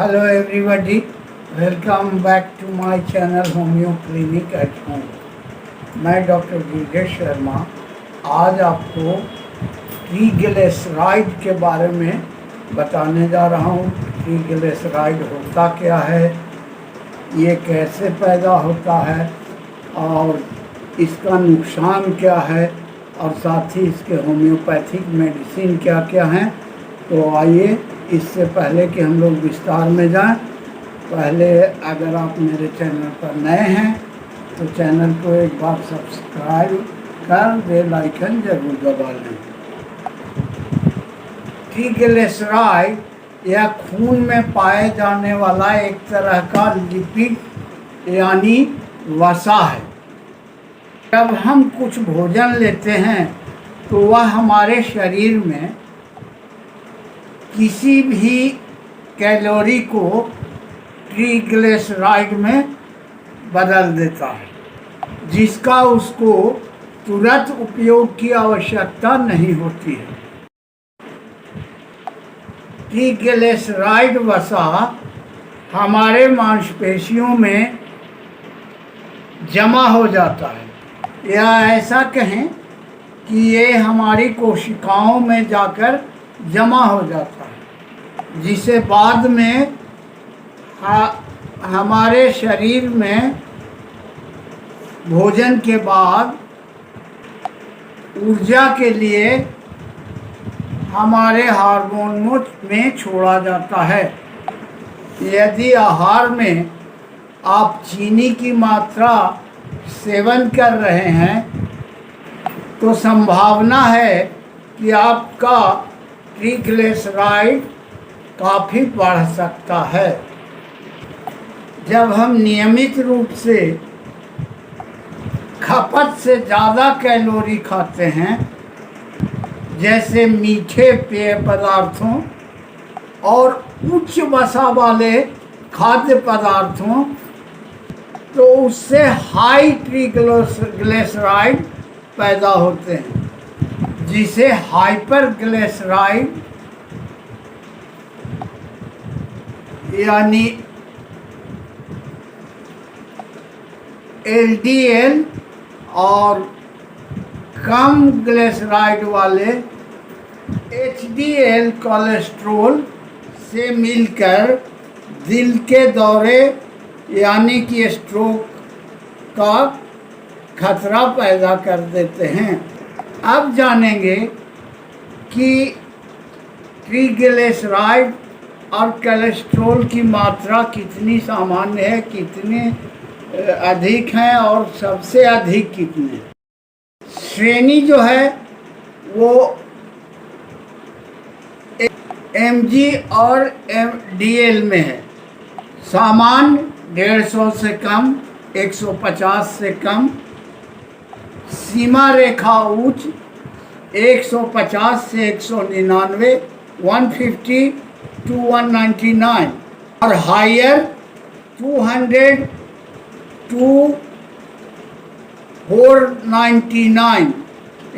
Hello everybody, welcome back to my channel homeo clinic at home. मैं doctor Brijesh Sharma आज आपको triglyceride के बारे में बताने जा रहा हूँ। ट्राइग्लिसराइड होता क्या है, ये कैसे पैदा होता है और इसका नुकसान क्या है और साथ ही इसके होम्योपैथिक मेडिसिन क्या क्या हैं। तो आइए, इससे पहले कि हम लोग विस्तार में जाएं, पहले अगर आप मेरे चैनल पर नए हैं तो चैनल को एक बार सब्सक्राइब कर बेल आइकन जरूर दबा लें। ट्राइग्लिसराइड यह खून में पाए जाने वाला एक तरह का लिपिड यानी वसा है। जब हम कुछ भोजन लेते हैं तो वह हमारे शरीर में किसी भी कैलोरी को ट्राइग्लिसराइड में बदल देता है, जिसका उसको तुरंत उपयोग की आवश्यकता नहीं होती है। ट्राइग्लिसराइड वसा हमारे मांसपेशियों में जमा हो जाता है, या ऐसा कहें कि ये हमारी कोशिकाओं में जाकर जमा हो जाता है, जिसे बाद में हमारे शरीर में भोजन के बाद ऊर्जा के लिए हमारे हार्मोनों में छोड़ा जाता है। यदि आहार में आप चीनी की मात्रा सेवन कर रहे हैं तो संभावना है कि आपका ट्राइग्लिसराइड काफ़ी बढ़ सकता है। जब हम नियमित रूप से खपत से ज़्यादा कैलोरी खाते हैं, जैसे मीठे पेय पदार्थों और उच्च वसा वाले खाद्य पदार्थों, तो उससे हाई ट्राइग्लिसराइड पैदा होते हैं, जिसे हाइपरग्लिसराइड यानी एलडीएल और कम ग्लिसराइड वाले एचडीएल कोलेस्ट्रॉल से मिलकर दिल के दौरे यानी कि स्ट्रोक का खतरा पैदा कर देते हैं। अब जानेंगे कि ट्राइग्लिसराइड और कोलेस्ट्रॉल की मात्रा कितनी सामान्य है, कितने अधिक हैं और सबसे अधिक कितने। श्रेणी जो है वो mg और mdl में है। सामान्य 150 से कम, 150 से कम। सीमा रेखा उच्च 150 से 199, 150 to 199, और हायर 200 to 499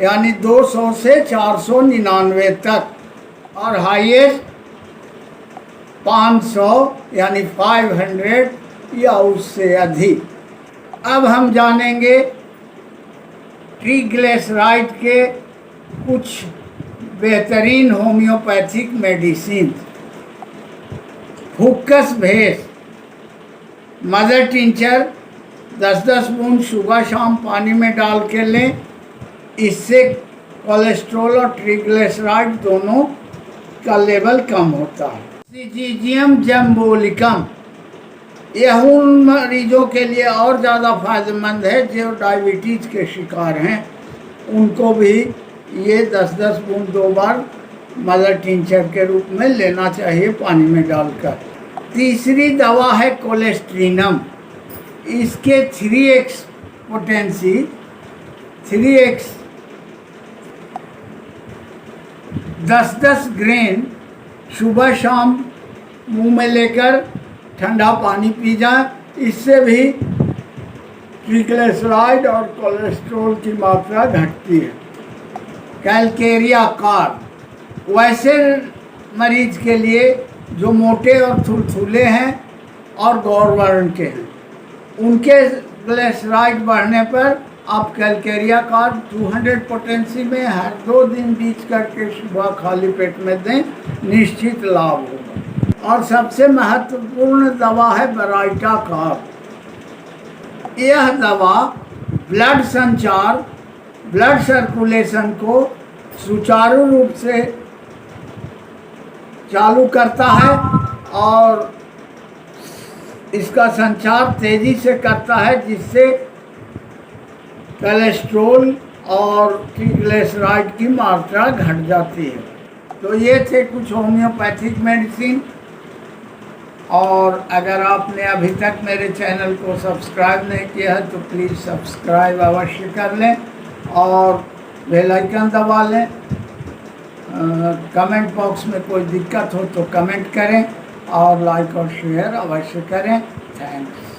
यानी 200 से 499 तक, और हाईएस्ट 500 यानी 500 या उससे अधिक। अब हम जानेंगे ट्राइग्लिसराइड के कुछ बेहतरीन होम्योपैथिक मेडिसिन। हुक्कस भेस मदर टिंचर 10-10 बूंद सुबह शाम पानी में डाल के लें। इससे कोलेस्ट्रॉल और ट्राइग्लिसराइड दोनों का लेवल कम होता है। सिजीजियम जम्बोलिकम यह उन मरीजों के लिए और ज़्यादा फायदेमंद है जो डायबिटीज़ के शिकार हैं। उनको भी ये 10-10 बूंद 2 बार मदर टिंचर के रूप में लेना चाहिए पानी में डालकर। तीसरी दवा है कोलेस्ट्रीनम। इसके 3x पोटेंसी 3x 10-10 ग्रेन सुबह शाम मुंह में लेकर ठंडा पानी पी जाए। इससे भी ट्राइग्लिसराइड और कोलेस्ट्रॉल की मात्रा घटती है। कैलकेरिया कार्ब वैसे मरीज के लिए जो मोटे और थुलथुले हैं और गौर वर्ण के हैं, उनके ग्लिसराइड बढ़ने पर आप कैलकेरिया का 200 पोटेंसी में हर 2 दिन बीच करके सुबह खाली पेट में दें, निश्चित लाभ होगा। और सबसे महत्वपूर्ण दवा है बराइटा कार्ब। यह दवा ब्लड संचार, ब्लड सर्कुलेशन को सुचारू रूप से चालू करता है और इसका संचार तेजी से करता है, जिससे कोलेस्ट्रॉल और ट्रिग्लिसराइड की मात्रा घट जाती है। तो ये थे कुछ होम्योपैथिक मेडिसिन। और अगर आपने अभी तक मेरे चैनल को सब्सक्राइब नहीं किया है तो प्लीज़ सब्सक्राइब अवश्य कर लें और बेल आइकन दबा लें। कमेंट बॉक्स में कोई दिक्कत हो तो कमेंट करें और लाइक और शेयर अवश्य करें। थैंक्स।